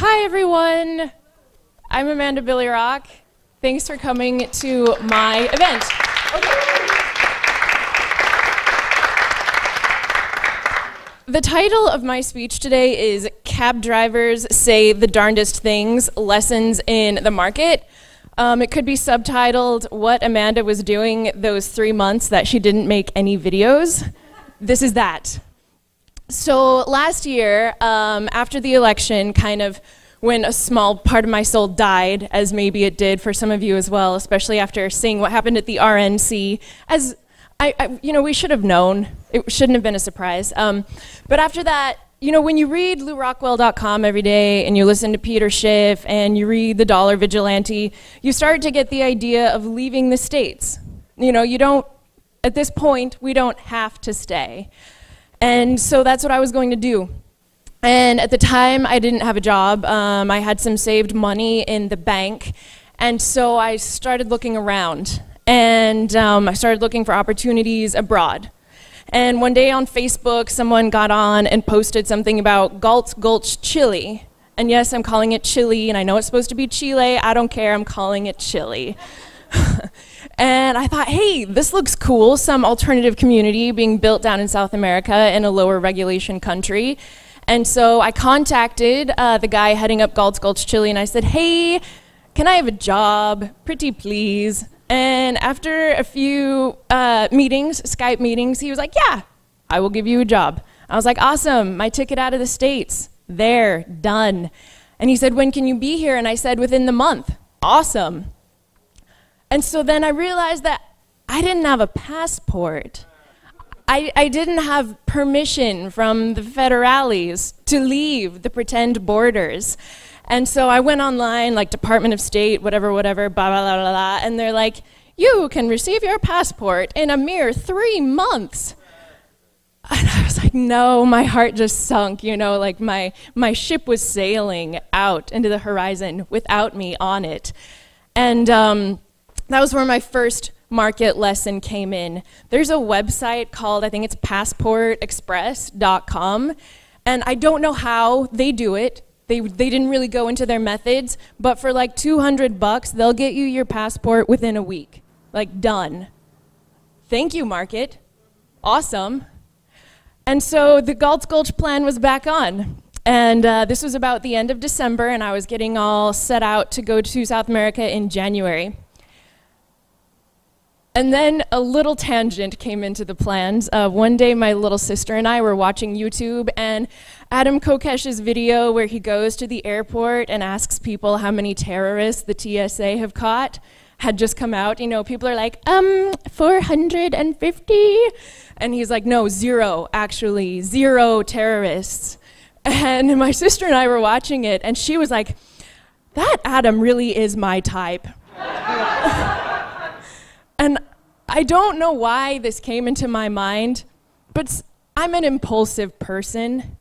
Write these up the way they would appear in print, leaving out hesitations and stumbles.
Hi everyone, I'm Amanda Billyrock. Thanks for coming to my event. The title of my speech today is Cab Drivers Say the Darndest Things, Lessons in the Market. It could be subtitled, What Amanda Was Doing Those 3 months That She Didn't Make Any Videos. This is that. So last year, after the election, kind of when a small part of my soul died, as maybe it did for some of you as well, especially after seeing what happened at the RNC, as we should have known. It shouldn't have been a surprise. But after that, when you read LouRockwell.com every day and you listen to Peter Schiff and you read The Dollar Vigilante, you start to get the idea of leaving the States. At this point, we don't have to stay. And so that's what I was going to do. And at the time, I didn't have a job. I had some saved money in the bank. And so I started looking around. And I started looking for opportunities abroad. And one day on Facebook, someone got on and posted something about Galt's Gulch Chile. And yes, I'm calling it Chile, and I know it's supposed to be Chile. I don't care, I'm calling it Chile. And I thought, hey, this looks cool, some alternative community being built down in South America in a lower regulation country. And so I contacted the guy heading up Galt's Gulch Chile, and I said, hey, can I have a job? Pretty please. And after a few Skype meetings, he was like, yeah, I will give you a job. I was like, awesome, my ticket out of the States, there, done. And he said, when can you be here? And I said, within the month. Awesome. And so then I realized that I didn't have a passport. I didn't have permission from the federales to leave the pretend borders. And so I went online, like Department of State, whatever, blah, blah, blah, blah, blah, and they're like, you can receive your passport in a mere 3 months. And I was like, no, my heart just sunk, like my ship was sailing out into the horizon without me on it. And that was where my first market lesson came in. There's a website called, I think it's passportexpress.com, and I don't know how they do it. They didn't really go into their methods, but for like $200, they'll get you your passport within a week. Like, done. Thank you, market. Awesome. And so the Galt's Gulch plan was back on. And this was about the end of December, and I was getting all set out to go to South America in January. And then a little tangent came into the plans. One day my little sister and I were watching YouTube, and Adam Kokesh's video where he goes to the airport and asks people how many terrorists the TSA have caught had just come out. People are like, 450? And he's like, no, 0, actually, 0 terrorists. And my sister and I were watching it, and she was like, that Adam really is my type. And I don't know why this came into my mind, but I'm an impulsive person.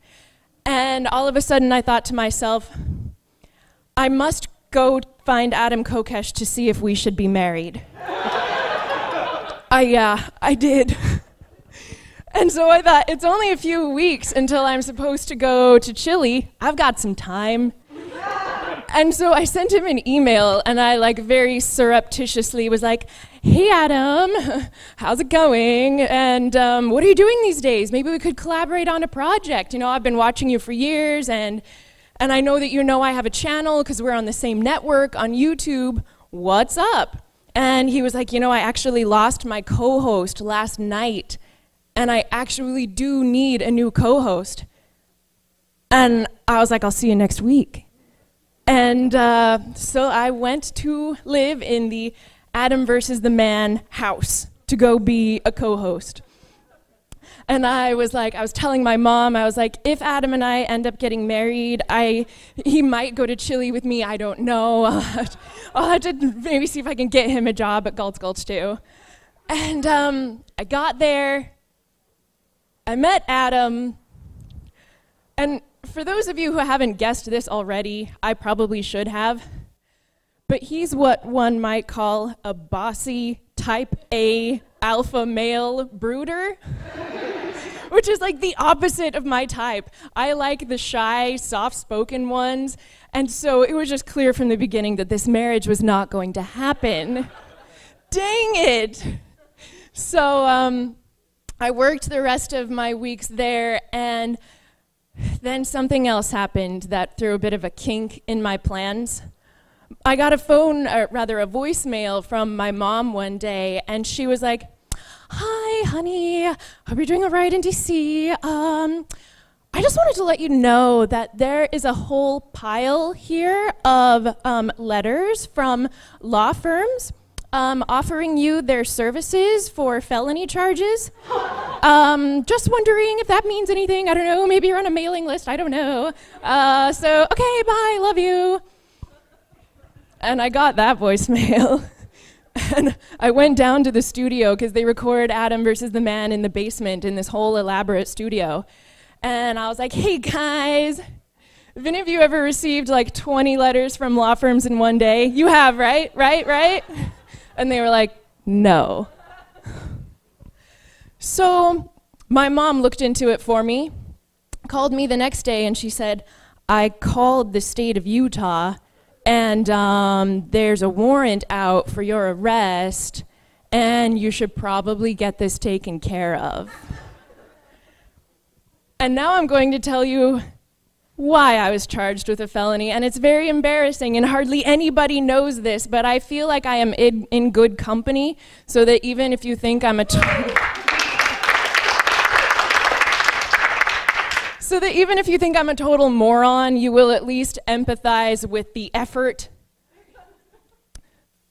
And all of a sudden I thought to myself, I must go find Adam Kokesh to see if we should be married. I did. And so I thought, it's only a few weeks until I'm supposed to go to Chile. I've got some time. And so I sent him an email, and I very surreptitiously was like, hey Adam, how's it going? And what are you doing these days? Maybe we could collaborate on a project. I've been watching you for years, and I know that I have a channel because we're on the same network on YouTube. What's up? And he was like, I actually lost my co-host last night, and I actually do need a new co-host. And I was like, I'll see you next week. And so I went to live in the Adam versus the Man house to go be a co-host. And I was telling my mom, I was like, if Adam and I end up getting married, he might go to Chile with me, I don't know. I'll have to maybe see if I can get him a job at Galt's Gulch too. And I got there, I met Adam, and for those of you who haven't guessed this already, I probably should have, but he's what one might call a bossy, type A, alpha male brooder. which is like the opposite of my type. I like the shy, soft-spoken ones, and so it was just clear from the beginning that this marriage was not going to happen. Dang it! So I worked the rest of my weeks there, and then something else happened that threw a bit of a kink in my plans. I got a voicemail from my mom one day, and she was like, "Hi, honey, hope you're doing all right in DC. I just wanted to let you know that there is a whole pile here of letters from law firms offering you their services for felony charges. Just wondering if that means anything. I don't know, maybe you're on a mailing list, I don't know. So, okay, bye, love you." And I got that voicemail. And I went down to the studio because they record Adam versus the Man in the basement in this whole elaborate studio. And I was like, "Hey guys, have any of you ever received like 20 letters from law firms in one day? You have, right? Right? And they were like, "No." So my mom looked into it for me, called me the next day, and she said, "I called the state of Utah, and there's a warrant out for your arrest, and you should probably get this taken care of." And now I'm going to tell you why I was charged with a felony, and it's very embarrassing, and hardly anybody knows this, but I feel like I am in good company, so that even if you think I'm a total moron, you will at least empathize with the effort.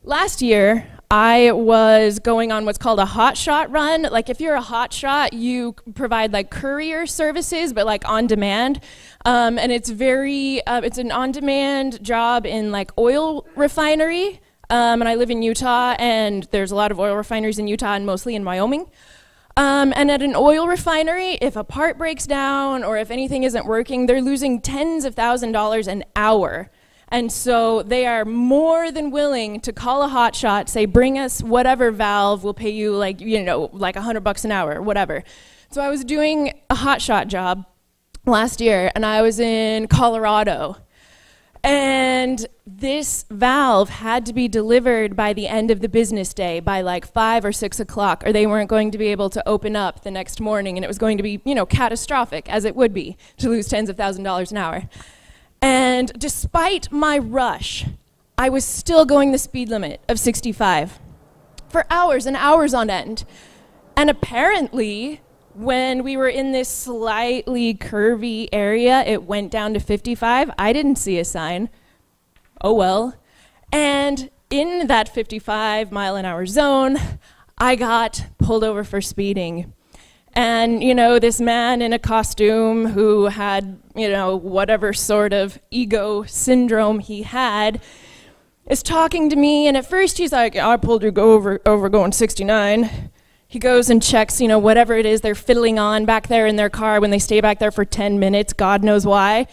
Last year, I was going on what's called a hotshot run. Like, if you're a hotshot, you provide like courier services, but like on demand. And it's an on-demand job in like oil refinery. And I live in Utah, and there's a lot of oil refineries in Utah and mostly in Wyoming. And at an oil refinery, if a part breaks down or if anything isn't working, they're losing tens of $1,000s an hour. And so they are more than willing to call a hotshot, say, "Bring us whatever valve, we'll pay you like $100 an hour," whatever. So I was doing a hotshot job last year, and I was in Colorado. And this valve had to be delivered by the end of the business day, by like 5 or 6 o'clock, or they weren't going to be able to open up the next morning, and it was going to be, catastrophic, as it would be, to lose tens of $1,000s an hour. And despite my rush, I was still going the speed limit of 65 for hours and hours on end. And apparently, when we were in this slightly curvy area, it went down to 55. I didn't see a sign. Oh well. And in that 55-mile-an-hour zone, I got pulled over for speeding. And, this man in a costume who had, whatever sort of ego syndrome he had, is talking to me, and at first he's like, "I pulled you over going 69. He goes and checks, whatever it is they're fiddling on back there in their car when they stay back there for 10 minutes, God knows why.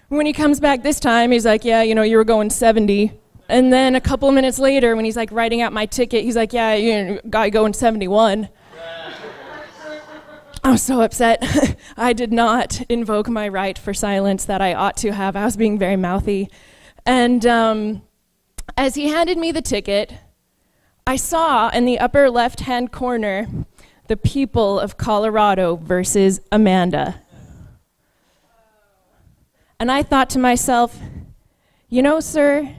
When he comes back this time, he's like, "Yeah, you were going 70. And then a couple of minutes later, when he's like writing out my ticket, he's like, "Yeah, you got you going 71. I was so upset. I did not invoke my right for silence that I ought to have. I was being very mouthy. And as he handed me the ticket, I saw in the upper left-hand corner the people of Colorado versus Amanda. And I thought to myself, sir,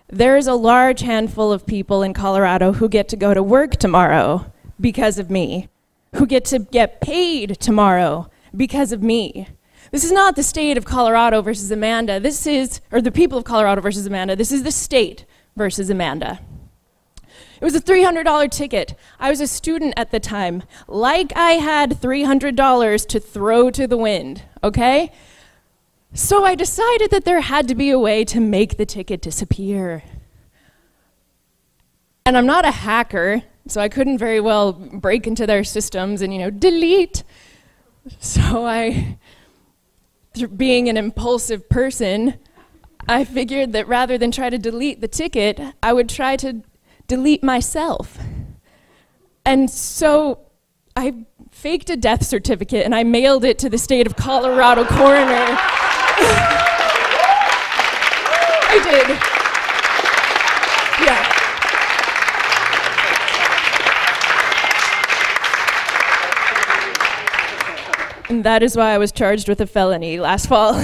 there is a large handful of people in Colorado who get to go to work tomorrow because of me, who get to get paid tomorrow because of me. This is not the state of Colorado versus Amanda. Or the people of Colorado versus Amanda. This is the state versus Amanda. It was a $300 ticket. I was a student at the time. Like I had $300 to throw to the wind, okay? So I decided that there had to be a way to make the ticket disappear. And I'm not a hacker, so I couldn't very well break into their systems and, delete. So being an impulsive person, I figured that rather than try to delete the ticket, I would try to delete myself. And so I faked a death certificate, and I mailed it to the state of Colorado coroner. I did. Yeah. And that is why I was charged with a felony last fall.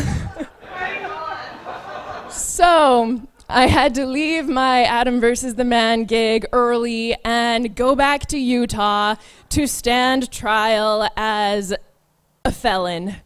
So I had to leave my Adam versus the Man gig early and go back to Utah to stand trial as a felon.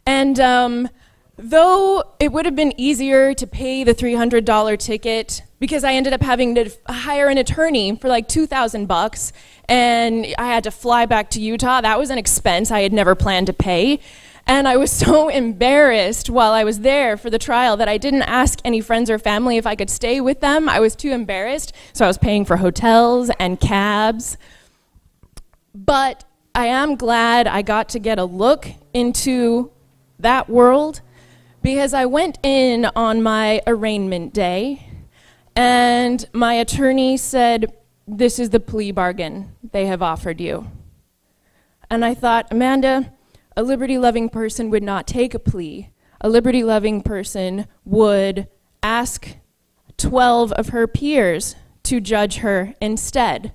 And though it would have been easier to pay the $300 ticket, because I ended up having to hire an attorney for like $2,000, and I had to fly back to Utah. That was an expense I had never planned to pay. And I was so embarrassed while I was there for the trial that I didn't ask any friends or family if I could stay with them. I was too embarrassed, so I was paying for hotels and cabs. But I am glad I got to get a look into that world, because I went in on my arraignment day, and my attorney said, "This is the plea bargain they have offered you." And I thought, Amanda, a liberty-loving person would not take a plea. A liberty-loving person would ask 12 of her peers to judge her instead.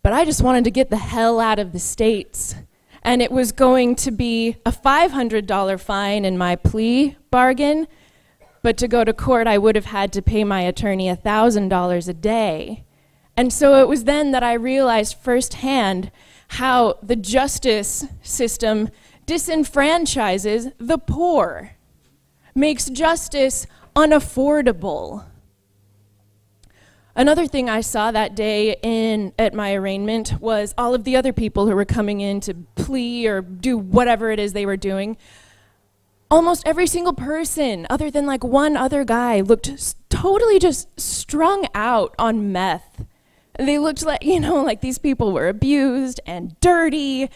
But I just wanted to get the hell out of the States. And it was going to be a $500 fine in my plea bargain, but to go to court I would have had to pay my attorney $1,000 a day. And so it was then that I realized firsthand how the justice system disenfranchises the poor, makes justice unaffordable. Another thing I saw that day at my arraignment was all of the other people who were coming in to plea or do whatever it is they were doing. Almost every single person, other than like one other guy, looked totally just strung out on meth. They looked like, like these people were abused and dirty,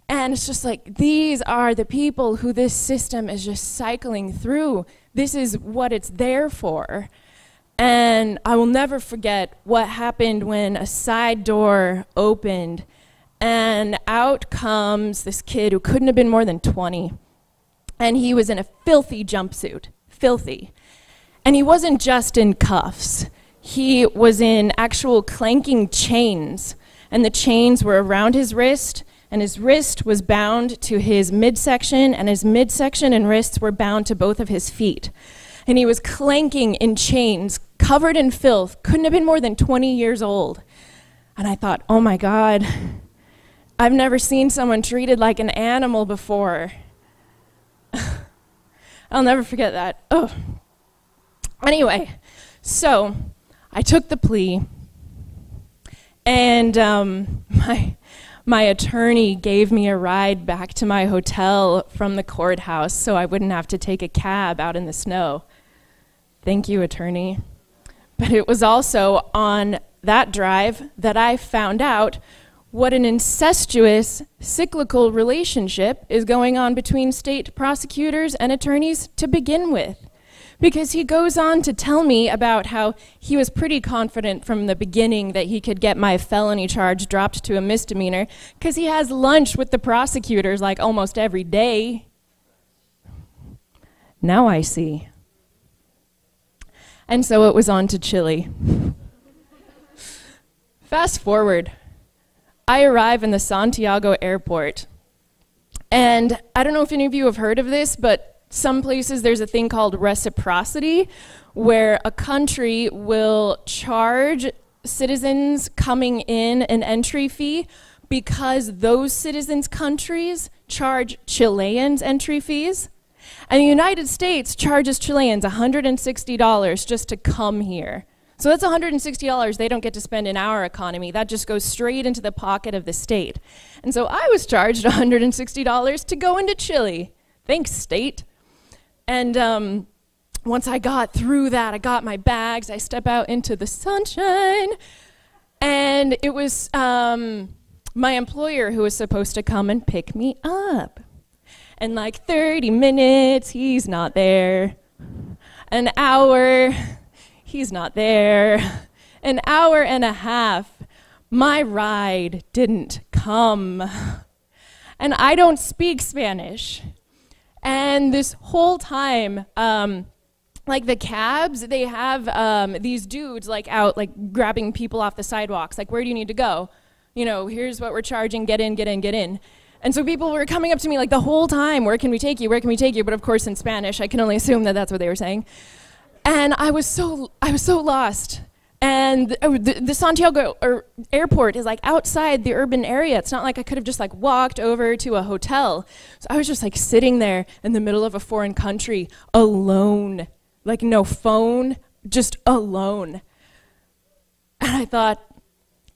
and it's just like, these are the people who this system is just cycling through. This is what it's there for. And I will never forget what happened when a side door opened, and out comes this kid who couldn't have been more than 20, and he was in a filthy jumpsuit, filthy. And he wasn't just in cuffs. He was in actual clanking chains, and the chains were around his wrist, and his wrist was bound to his midsection, and his midsection and wrists were bound to both of his feet. And he was clanking in chains, covered in filth, couldn't have been more than 20 years old. And I thought, oh my God, I've never seen someone treated like an animal before. I'll never forget that. Oh. Anyway, so I took the plea, and my attorney gave me a ride back to my hotel from the courthouse so I wouldn't have to take a cab out in the snow. Thank you, attorney. But it was also on that drive that I found out what an incestuous, cyclical relationship is going on between state prosecutors and attorneys to begin with. Because he goes on to tell me about how he was pretty confident from the beginning that he could get my felony charge dropped to a misdemeanor because he has lunch with the prosecutors like almost every day. Now I see. And so it was on to Chile. Fast forward. I arrive in the Santiago airport. And I don't know if any of you have heard of this, but some places there's a thing called reciprocity, where a country will charge citizens coming in an entry fee because those citizens' countries charge Chileans entry fees. And the United States charges Chileans $160 just to come here. So that's $160 they don't get to spend in our economy. That just goes straight into the pocket of the state. And so I was charged $160 to go into Chile. Thanks, state. And once I got through that, I got my bags, I step out into the sunshine, and it was my employer who was supposed to come and pick me up. And like 30 minutes, he's not there. An hour, he's not there. An hour and a half, my ride didn't come. And I don't speak Spanish. And this whole time, like the cabs, they have these dudes like out like grabbing people off the sidewalks, like, where do you need to go? You know, here's what we're charging, get in, get in, get in. And so people were coming up to me like the whole time, where can we take you, where can we take you? But of course in Spanish, I can only assume that that's what they were saying. And I was so lost. And the Santiago airport is like outside the urban area. It's not like I could have just like walked over to a hotel. So I was just like sitting there in the middle of a foreign country, alone, like no phone, just alone. And I thought,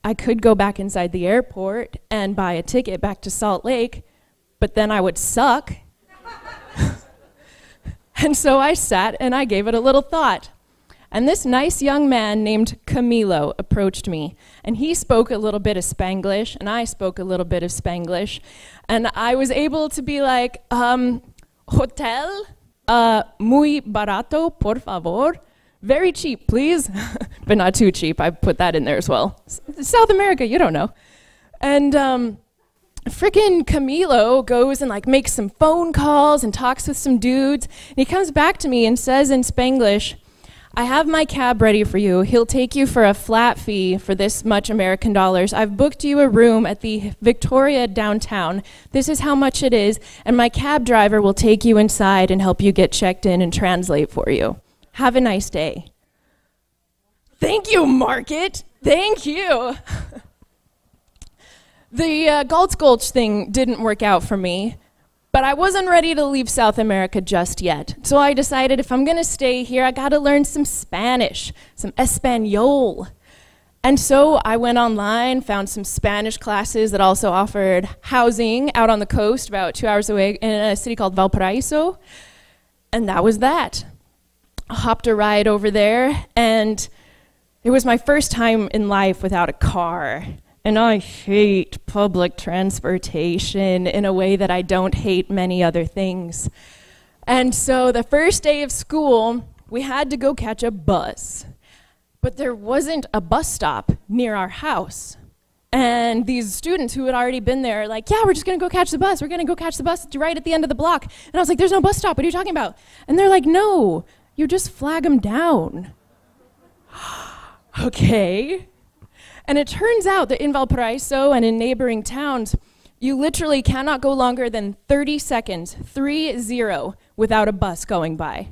I could go back inside the airport and buy a ticket back to Salt Lake, but then I would suck. And so I sat and I gave it a little thought. And this nice young man named Camilo approached me, and he spoke a little bit of Spanglish, and I spoke a little bit of Spanglish, and I was able to be like, hotel, muy barato, por favor. Very cheap, please. But not too cheap. I put that in there as well. South America, you don't know. And frickin' Camilo goes and like makes some phone calls and talks with some dudes. And he comes back to me and says in Spanglish, I have my cab ready for you. He'll take you for a flat fee for this much American dollars. I've booked you a room at the Victoria downtown. This is how much it is. And my cab driver will take you inside and help you get checked in and translate for you. Have a nice day. Thank you, market. Thank you. The Gulch thing didn't work out for me, but I wasn't ready to leave South America just yet. So I decided if I'm going to stay here, I got to learn some Spanish, some Espanol. And so I went online, found some Spanish classes that also offered housing out on the coast about 2 hours away in a city called Valparaiso. And that was that. I hopped a ride over there, and it was my first time in life without a car. And I hate public transportation in a way that I don't hate many other things. And so the first day of school, we had to go catch a bus. But there wasn't a bus stop near our house. And these students who had already been there are like, yeah, we're just gonna go catch the bus. We're gonna go catch the bus right at the end of the block. And I was like, there's no bus stop, what are you talking about? And they're like, no. You just flag them down. Okay. And it turns out that in Valparaiso and in neighboring towns, you literally cannot go longer than 30 seconds, 30, without a bus going by.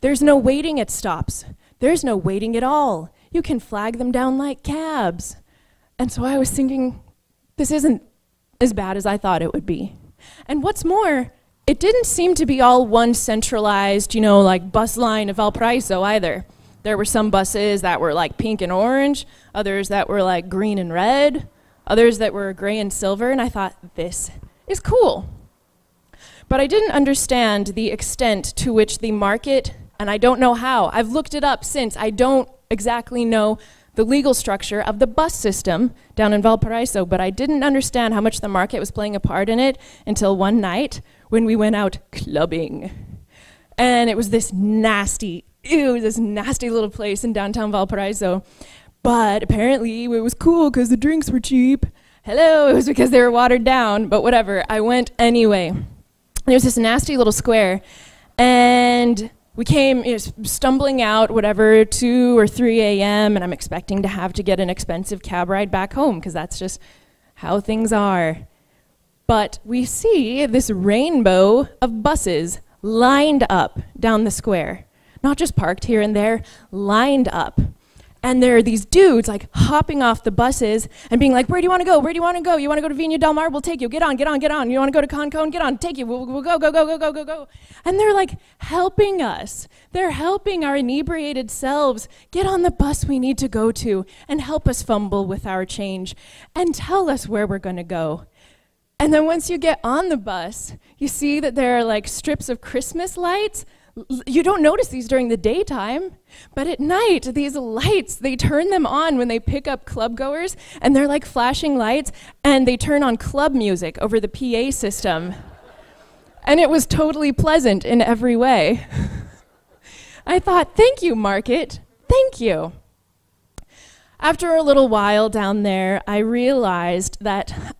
There's no waiting at stops. There's no waiting at all. You can flag them down like cabs. And so I was thinking, this isn't as bad as I thought it would be. And what's more, it didn't seem to be all one centralized, like bus line of Valparaiso either. There were some buses that were like pink and orange, others that were like green and red, others that were gray and silver, and I thought, this is cool. But I didn't understand the extent to which the market, and I don't know how, I've looked it up since, I don't exactly know the legal structure of the bus system down in Valparaiso, but I didn't understand how much the market was playing a part in it until one night when we went out clubbing. And it was this nasty little place in downtown Valparaiso. But apparently it was cool because the drinks were cheap. Hello, it was because they were watered down, but whatever, I went anyway. There was this nasty little square, and we came stumbling out, 2 or 3 a.m., and I'm expecting to have to get an expensive cab ride back home, because that's just how things are. But we see this rainbow of buses lined up down the square. Not just parked here and there, lined up. And there are these dudes like hopping off the buses and being like, where do you want to go? Where do you want to go? You want to go to Viña del Mar? We'll take you. Get on, get on, get on. You want to go to Cancun? Get on, take you. We'll go, go, go, go, go, go, go. And they're like helping us. They're helping our inebriated selves get on the bus we need to go to and help us fumble with our change and tell us where we're going to go. And then once you get on the bus, you see that there are like strips of Christmas lights. You don't notice these during the daytime, but at night, these lights, they turn them on when they pick up club goers, and they're like flashing lights, and they turn on club music over the PA system. And it was totally pleasant in every way. I thought, thank you, market, thank you. After a little while down there, I realized that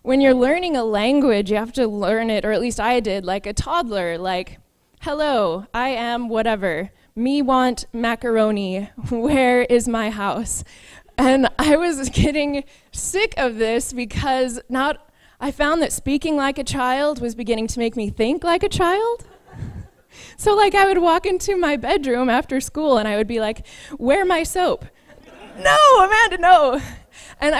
when you're learning a language, you have to learn it, or at least I did, like a toddler, like, hello, I am whatever. Me want macaroni. Where is my house? And I was getting sick of this because I found that speaking like a child was beginning to make me think like a child. So like I would walk into my bedroom after school and I would be like, where my soap? No, Amanda, no. And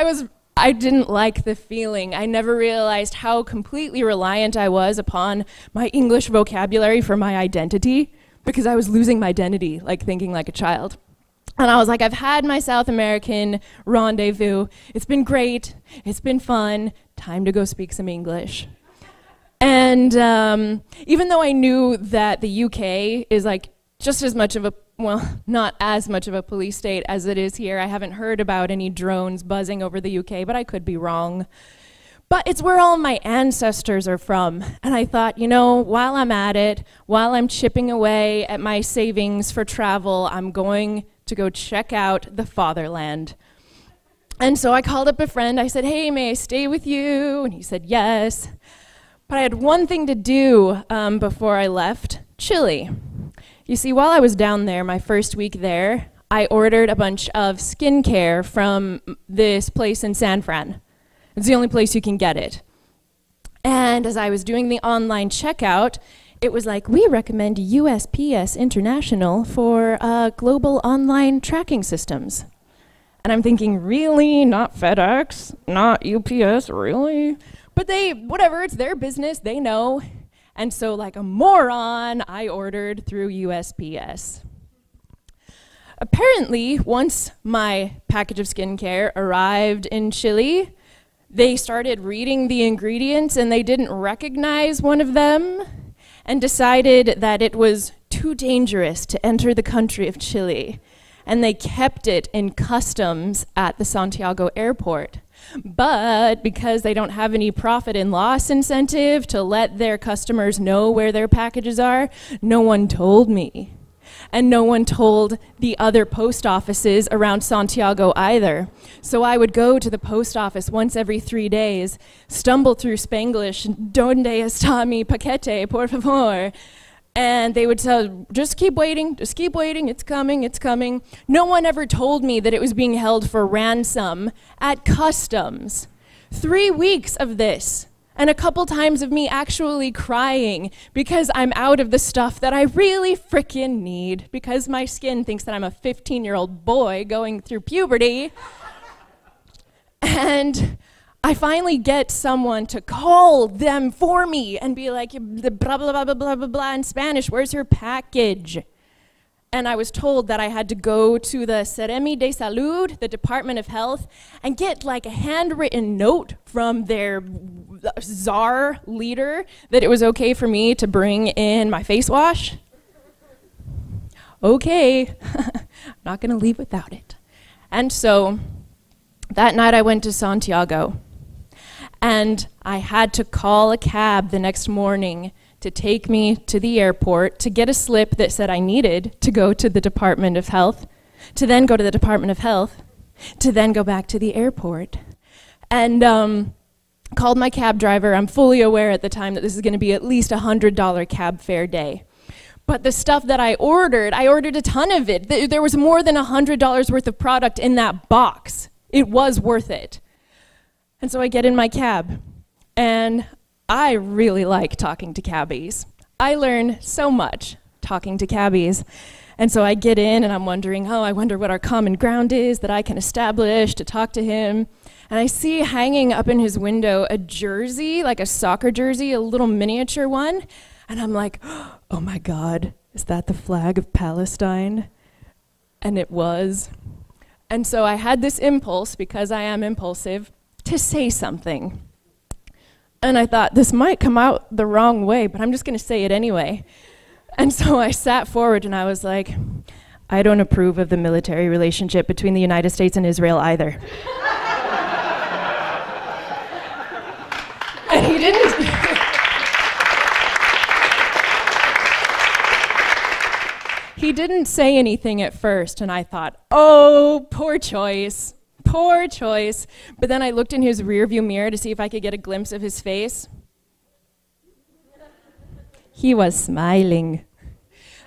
I didn't like the feeling. I never realized how completely reliant I was upon my English vocabulary for my identity, because I was losing my identity, like thinking like a child. And I was like, I've had my South American rendezvous. It's been great. It's been fun. Time to go speak some English. And even though I knew that the UK is like just as much of a, well, not as much of a police state as it is here, I haven't heard about any drones buzzing over the UK, but I could be wrong. But it's where all of my ancestors are from. And I thought, you know, while I'm at it, while I'm chipping away at my savings for travel, I'm going to go check out the fatherland. And so I called up a friend. I said, hey, may I stay with you? And he said, yes. But I had one thing to do before I left, Chile. You see, while I was down there, my first week there, I ordered a bunch of skincare from this place in San Fran. It's the only place you can get it. And as I was doing the online checkout, it was like, we recommend USPS International for global online tracking systems. And I'm thinking, really? Not FedEx? Not UPS? Really? But whatever, it's their business, they know. And so like a moron, I ordered through USPS. Apparently, once my package of skincare arrived in Chile, they started reading the ingredients and they didn't recognize one of them and decided that it was too dangerous to enter the country of Chile. And they kept it in customs at the Santiago airport. But because they don't have any profit and loss incentive to let their customers know where their packages are, no one told me. And no one told the other post offices around Santiago either. So I would go to the post office once every 3 days, stumble through Spanglish, "Donde está mi paquete, por favor?" And they would tell, just keep waiting, it's coming, it's coming. No one ever told me that it was being held for ransom at customs. 3 weeks of this. And a couple times of me actually crying because I'm out of the stuff that I really frickin' need, because my skin thinks that I'm a 15-year-old boy going through puberty. And I finally get someone to call them for me and be like, blah, blah, blah, blah, blah, blah, blah, in Spanish, where's your package? And I was told that I had to go to the Seremi de Salud, the Department of Health, and get like a handwritten note from their czar leader that it was okay for me to bring in my face wash. Okay, I'm not gonna leave without it. And so that night I went to Santiago, and I had to call a cab the next morning to take me to the airport to get a slip that said I needed to go to the Department of Health, to then go to the Department of Health, to then go back to the airport. And called my cab driver. I'm fully aware at the time that this is going to be at least $100 cab fare day. But the stuff that I ordered a ton of it. There was more than $100 worth of product in that box. It was worth it. And so I get in my cab, and I really like talking to cabbies. I learn so much talking to cabbies. And so I get in and I'm wondering, oh, I wonder what our common ground is that I can establish to talk to him. And I see hanging up in his window a jersey, like a soccer jersey, a little miniature one. And I'm like, oh my God, is that the flag of Palestine? And it was. And so I had this impulse, because I am impulsive, to say something. And I thought, this might come out the wrong way, but I'm just going to say it anyway. And so I sat forward and I was like, I don't approve of the military relationship between the United States and Israel either. And he didn't. He didn't say anything at first, and I thought, oh, poor choice, poor choice. But then I looked in his rearview mirror to see if I could get a glimpse of his face. He was smiling.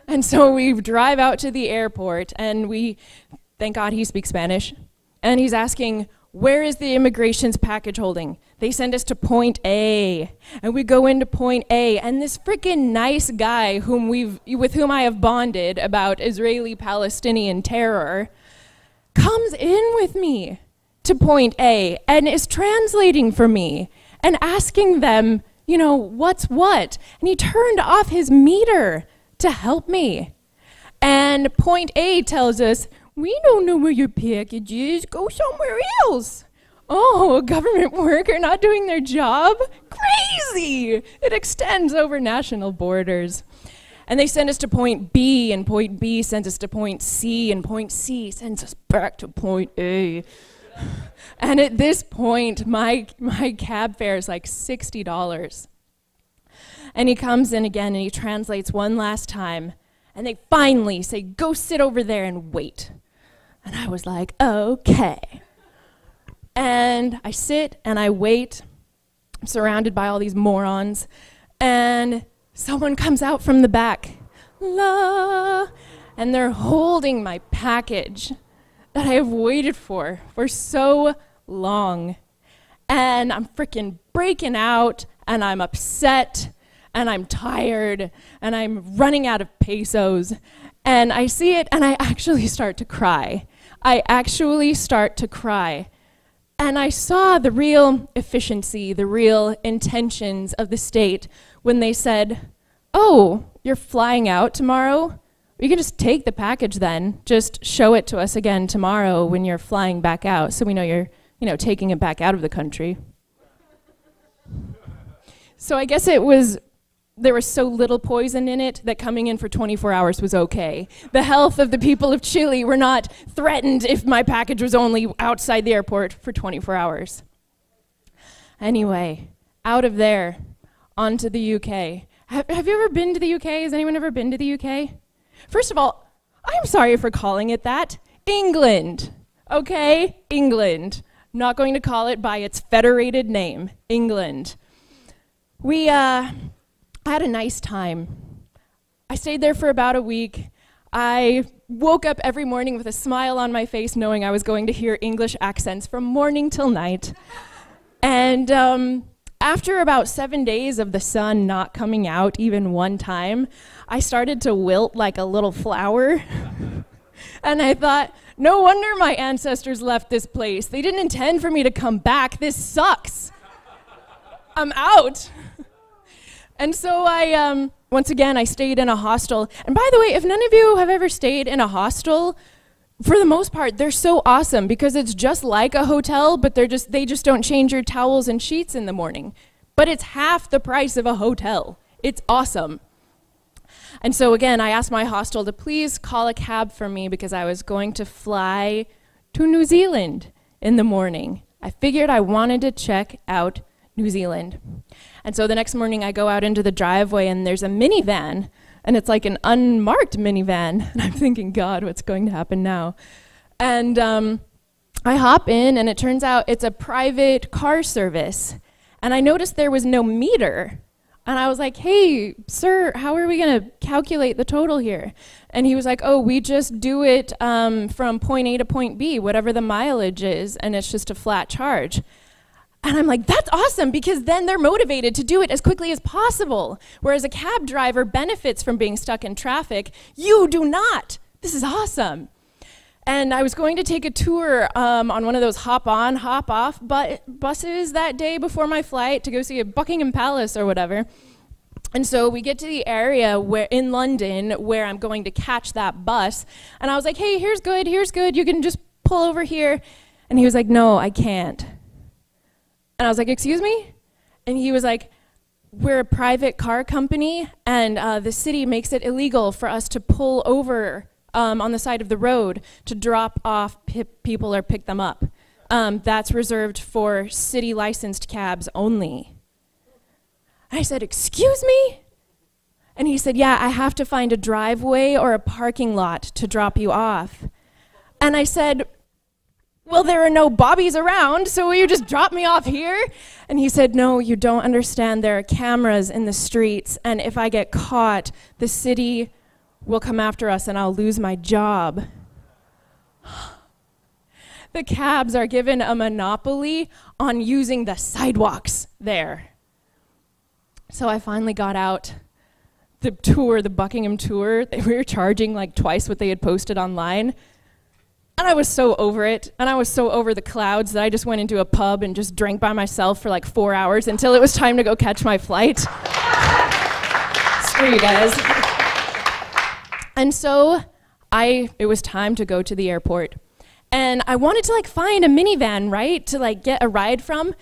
And so we drive out to the airport, and thank God he speaks Spanish, and he's asking, where is the immigration's package holding? They send us to point A, and we go into point A, and this freaking nice guy with whom I have bonded about Israeli-Palestinian terror comes in with me to point A and is translating for me and asking them, you know, what's what? And he turned off his meter to help me. And point A tells us, we don't know where your package is, go somewhere else. Oh, a government worker not doing their job? Crazy! It extends over national borders. And they send us to point B, and point B sends us to point C, and point C sends us back to point A. And at this point, my cab fare is like $60. And he comes in again and he translates one last time. And they finally say, go sit over there and wait. And I was like, okay. And I sit and I wait. I'm surrounded by all these morons. And someone comes out from the back. La! And they're holding my package that I have waited for so long. And I'm freaking breaking out, and I'm upset, and I'm tired, and I'm running out of pesos. And I see it, and I actually start to cry. I actually start to cry. And I saw the real efficiency, the real intentions of the state when they said, oh, you're flying out tomorrow? You can just take the package then. Just show it to us again tomorrow when you're flying back out, so we know you're, taking it back out of the country. So I guess there was so little poison in it that coming in for 24 hours was okay. The health of the people of Chile were not threatened if my package was only outside the airport for 24 hours. Anyway, out of there, onto the UK. Have you ever been to the UK? Has anyone ever been to the UK? First of all, I'm sorry for calling it that. England, okay? England. Not going to call it by its federated name, England. We had a nice time. I stayed there for about a week. I woke up every morning with a smile on my face knowing I was going to hear English accents from morning till night. And after about 7 days of the sun not coming out even one time, I started to wilt like a little flower. And I thought, no wonder my ancestors left this place. They didn't intend for me to come back. This sucks. I'm out. And so once again, I stayed in a hostel. And by the way, if none of you have ever stayed in a hostel, for the most part, they're so awesome because it's just like a hotel, but they just don't change your towels and sheets in the morning. But it's half the price of a hotel. It's awesome. And so again, I asked my hostel to please call a cab for me because I was going to fly to New Zealand in the morning. I figured I wanted to check out New Zealand. And so the next morning I go out into the driveway and there's a minivan, and it's like an unmarked minivan. And I'm thinking, God, what's going to happen now? And I hop in, and it turns out it's a private car service. And I noticed there was no meter. And I was like, hey, sir, how are we going to calculate the total here? And he was like, oh, we just do it from point A to point B, whatever the mileage is, and it's just a flat charge. And I'm like, that's awesome, because then they're motivated to do it as quickly as possible. Whereas a cab driver benefits from being stuck in traffic. You do not. This is awesome. And I was going to take a tour on one of those hop-on, hop-off buses that day before my flight to go see a Buckingham Palace or whatever. And so we get to the area in London where I'm going to catch that bus. And I was like, hey, here's good, you can just pull over here. And he was like, no, I can't. And I was like, excuse me? And he was like, we're a private car company, and the city makes it illegal for us to pull over on the side of the road to drop off people or pick them up. That's reserved for city licensed cabs only. I said, excuse me? And he said, yeah, I have to find a driveway or a parking lot to drop you off. And I said, well, there are no bobbies around, so will you just drop me off here? And he said, no, you don't understand. There are cameras in the streets, and if I get caught, the city will come after us and I'll lose my job. The cabs are given a monopoly on using the sidewalks there. So I finally got out the tour, the Buckingham tour. We were charging like twice what they had posted online. And I was so over it, and I was so over the clouds that I just went into a pub and just drank by myself for like 4 hours until it was time to go catch my flight. Screw you guys. And so it was time to go to the airport. And I wanted to like find a minivan, right, to like get a ride from,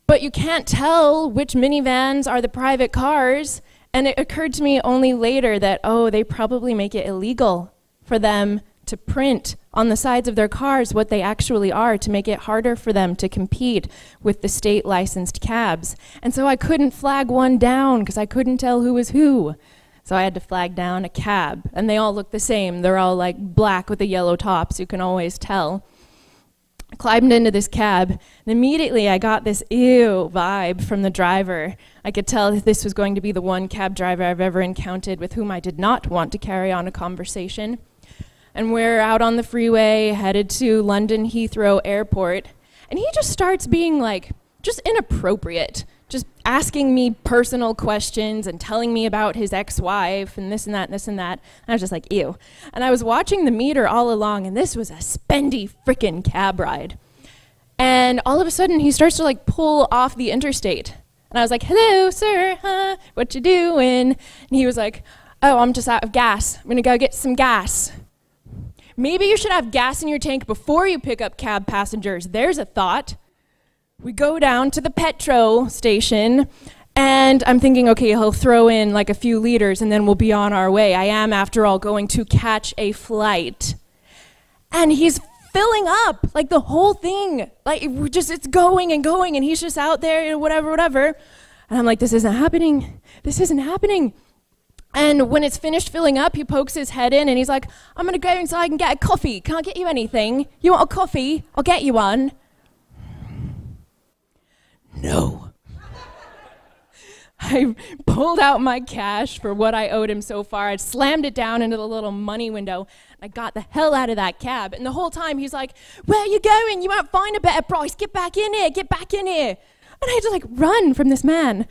but you can't tell which minivans are the private cars. And it occurred to me only later that, oh, they probably make it illegal for them to print on the sides of their cars what they actually are to make it harder for them to compete with the state licensed cabs. And so I couldn't flag one down because I couldn't tell who was who. So I had to flag down a cab, and they all look the same. They're all like black with a yellow top, so you can always tell. I climbed into this cab, and immediately I got this ew vibe from the driver. I could tell that this was going to be the one cab driver I've ever encountered with whom I did not want to carry on a conversation. And we're out on the freeway, headed to London Heathrow Airport, and he just starts being like, just inappropriate, just asking me personal questions and telling me about his ex-wife and this and that and this and that. And I was just like, ew. And I was watching the meter all along, and this was a spendy frickin' cab ride. And all of a sudden, he starts to like pull off the interstate. And I was like, hello, sir, huh? What you doing? And he was like, oh, I'm just out of gas. I'm gonna go get some gas. Maybe you should have gas in your tank before you pick up cab passengers. There's a thought. We go down to the petrol station, and I'm thinking, okay, he'll throw in like a few liters and then we'll be on our way. I am, after all, going to catch a flight. And he's filling up, like the whole thing. Like, it's going and going, and he's just out there, you know, whatever. And I'm like, this isn't happening. This isn't happening. And when it's finished filling up, he pokes his head in and he's like, I'm gonna go inside and get a coffee. Can I get you anything? You want a coffee? I'll get you one. No. I pulled out my cash for what I owed him so far. I slammed it down into the little money window. I got the hell out of that cab. And the whole time he's like, where are you going? You won't find a better price. Get back in here. Get back in here. And I had to like run from this man.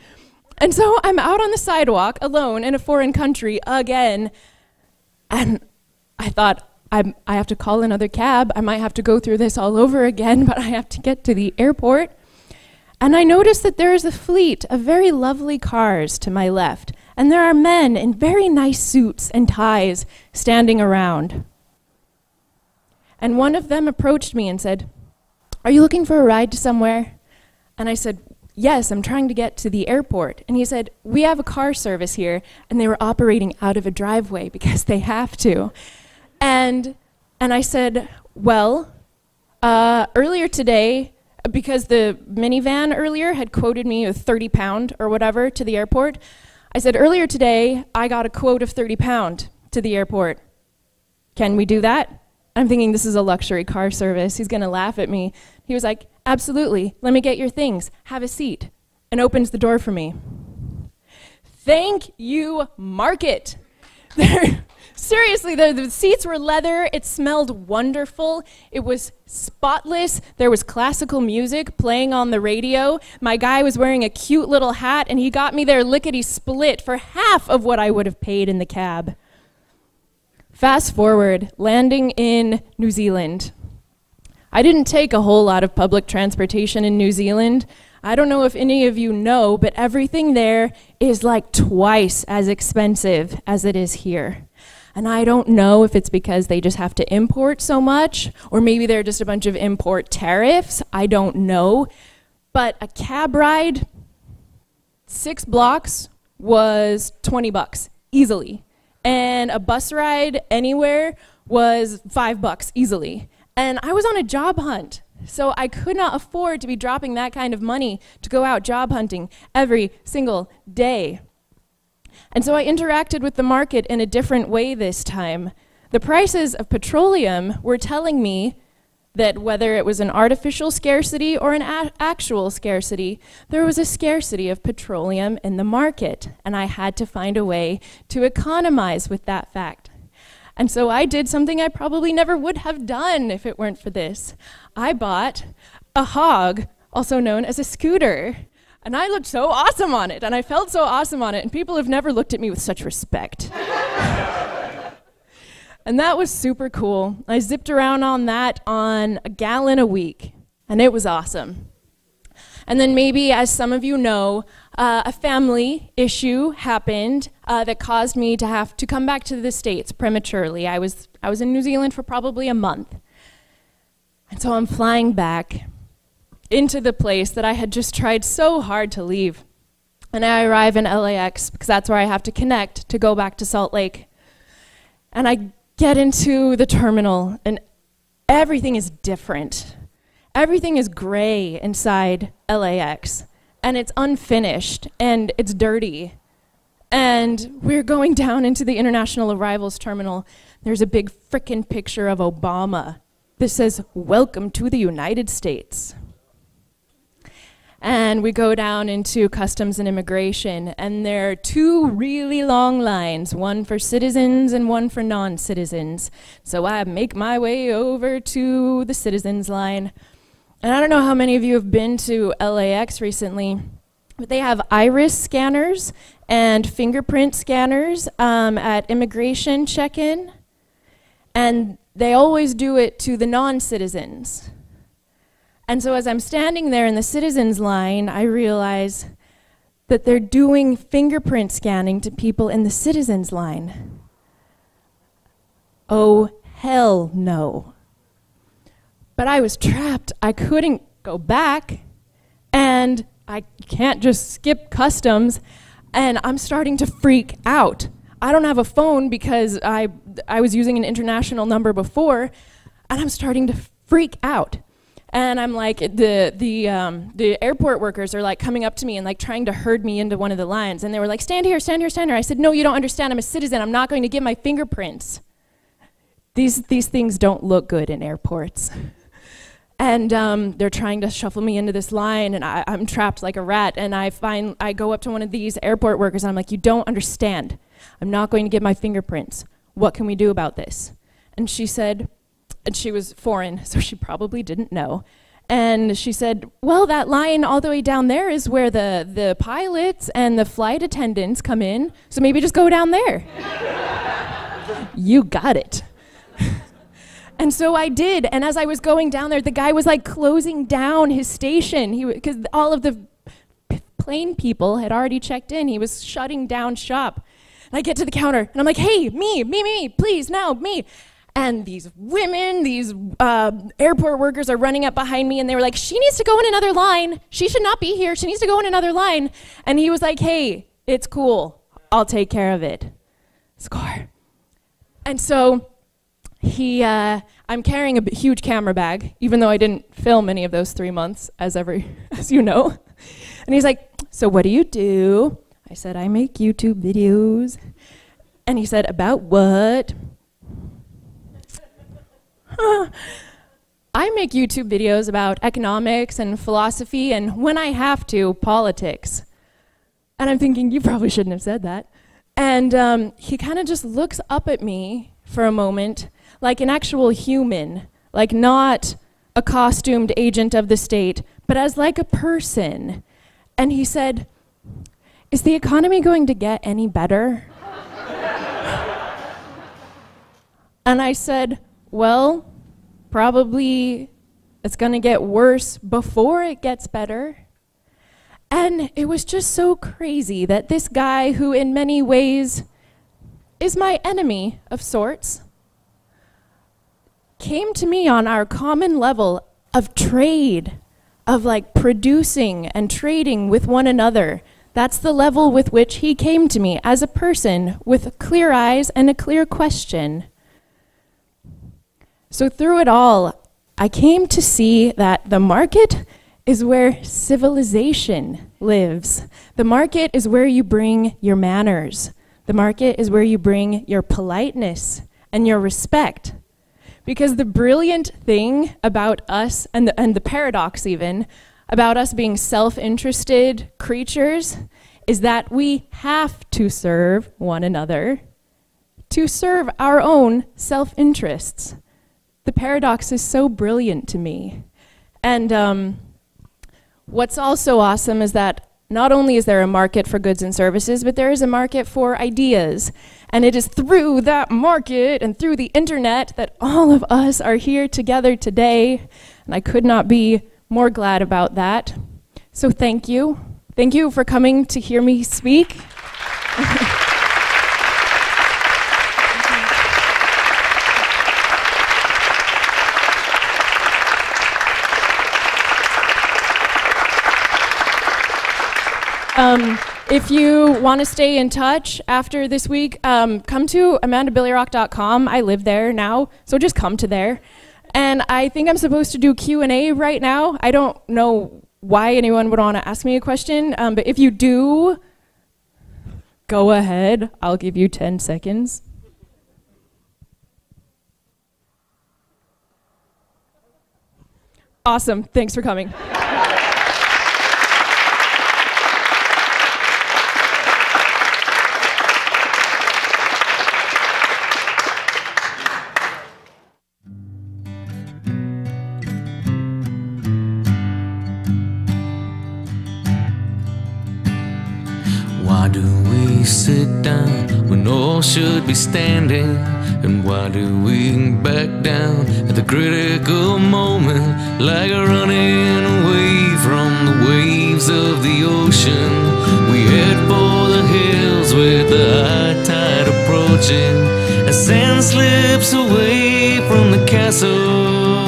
And so I'm out on the sidewalk alone in a foreign country again. And I thought, I have to call another cab. I might have to go through this all over again, but I have to get to the airport. And I noticed that there is a fleet of very lovely cars to my left. And there are men in very nice suits and ties standing around. And one of them approached me and said, are you looking for a ride to somewhere? And I said, yes, I'm trying to get to the airport. And he said, we have a car service here. And they were operating out of a driveway because they have to. And I said, well, earlier today, because the minivan earlier had quoted me with £30 or whatever to the airport, I said, earlier today, I got a quote of £30 to the airport. Can we do that? I'm thinking this is a luxury car service. He's gonna laugh at me. He was like, absolutely, let me get your things. Have a seat. And opens the door for me. Thank you, market. Seriously, the seats were leather. It smelled wonderful. It was spotless. There was classical music playing on the radio. My guy was wearing a cute little hat, and he got me there lickety-split for half of what I would have paid in the cab. Fast forward, landing in New Zealand. I didn't take a whole lot of public transportation in New Zealand. I don't know if any of you know, but everything there is like twice as expensive as it is here. And I don't know if it's because they just have to import so much, or maybe they're just a bunch of import tariffs. I don't know. But a cab ride, 6 blocks, was $20 easily. And a bus ride anywhere was $5 easily. And I was on a job hunt. So I could not afford to be dropping that kind of money to go out job hunting every single day. And so I interacted with the market in a different way this time. The prices of petroleum were telling me that whether it was an artificial scarcity or an actual scarcity, there was a scarcity of petroleum in the market, and I had to find a way to economize with that fact. And so I did something I probably never would have done if it weren't for this. I bought a hog, also known as a scooter, and I looked so awesome on it, and I felt so awesome on it, and people have never looked at me with such respect. And that was super cool. I zipped around on that on a gallon a week, and it was awesome. And then maybe, as some of you know, a family issue happened that caused me to have to come back to the States prematurely. I was in New Zealand for probably a month. And so I'm flying back into the place that I had just tried so hard to leave. And I arrive in LAX, because that's where I have to connect to go back to Salt Lake. And I get into the terminal, and everything is different. Everything is gray inside LAX, and it's unfinished, and it's dirty. And we're going down into the International Arrivals Terminal. There's a big frickin' picture of Obama that says, "Welcome to the United States." And we go down into Customs and Immigration, and there are two really long lines, one for citizens and one for non-citizens. So I make my way over to the citizens line. And I don't know how many of you have been to LAX recently, but they have iris scanners and fingerprint scanners at immigration check-in, and they always do it to the non-citizens. And so as I'm standing there in the citizens line, I realize that they're doing fingerprint scanning to people in the citizens line. Oh, hell no. But I was trapped. I couldn't go back, and I can't just skip customs, and I'm starting to freak out. I don't have a phone because I was using an international number before, and I'm starting to freak out. And I'm like, the airport workers are like coming up to me and like trying to herd me into one of the lines. And they were like, stand here, stand here, stand here. I said, no, you don't understand. I'm a citizen. I'm not going to give my fingerprints. These things don't look good in airports. And they're trying to shuffle me into this line, and I'm trapped like a rat. And I go up to one of these airport workers, and I'm like, you don't understand. I'm not going to give my fingerprints. What can we do about this? And she said, and she was foreign, so she probably didn't know. And she said, well, that line all the way down there is where the pilots and the flight attendants come in, so maybe just go down there. You got it. And so I did, and as I was going down there, the guy was like closing down his station, because all of the plane people had already checked in. He was shutting down shop. And I get to the counter, and I'm like, hey, me, please, now, me. And these women, these airport workers are running up behind me, and they were like, she needs to go in another line. She should not be here. She needs to go in another line. And he was like, hey, it's cool. I'll take care of it. Score. And so I'm carrying a huge camera bag, even though I didn't film any of those 3 months, as you know. And he's like, so what do you do? I said, I make YouTube videos. And he said, about what? I make YouTube videos about economics and philosophy, and when I have to, politics. And I'm thinking, you probably shouldn't have said that. And he kind of just looks up at me for a moment, like an actual human, like not a costumed agent of the state, but as like a person. And he said, is the economy going to get any better? And I said, well, probably it's going to get worse before it gets better. And it was just so crazy that this guy, who in many ways is my enemy of sorts, came to me on our common level of trade, of like producing and trading with one another. That's the level with which he came to me as a person with clear eyes and a clear question. So through it all, I came to see that the market is where civilization lives. The market is where you bring your manners. The market is where you bring your politeness and your respect. Because the brilliant thing about us, and the paradox even, about us being self-interested creatures, is that we have to serve one another to serve our own self-interests. The paradox is so brilliant to me. And what's also awesome is that not only is there a market for goods and services, but there is a market for ideas. And it is through that market and through the internet that all of us are here together today. And I could not be more glad about that. So thank you. Thank you for coming to hear me speak. If you want to stay in touch after this week, come to amandabillyrock.com. I live there now, so just come to there. And I think I'm supposed to do Q&A right now. I don't know why anyone would want to ask me a question, but if you do, go ahead. I'll give you 10 seconds. Awesome. Thanks for coming. Why do we sit down when all should be standing? And why do we back down at the critical moment, like running away from the waves of the ocean? We head for the hills with the high tide approaching, as sand slips away from the castle.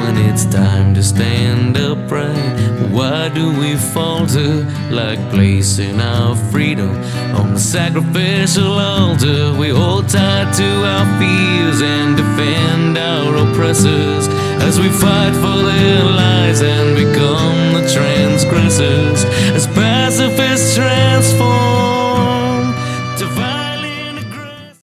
When it's time to stand upright, why do we falter, like placing our freedom on the sacrificial altar? We hold tight to our fears and defend our oppressors, as we fight for their lives and become the transgressors, as pacifists transform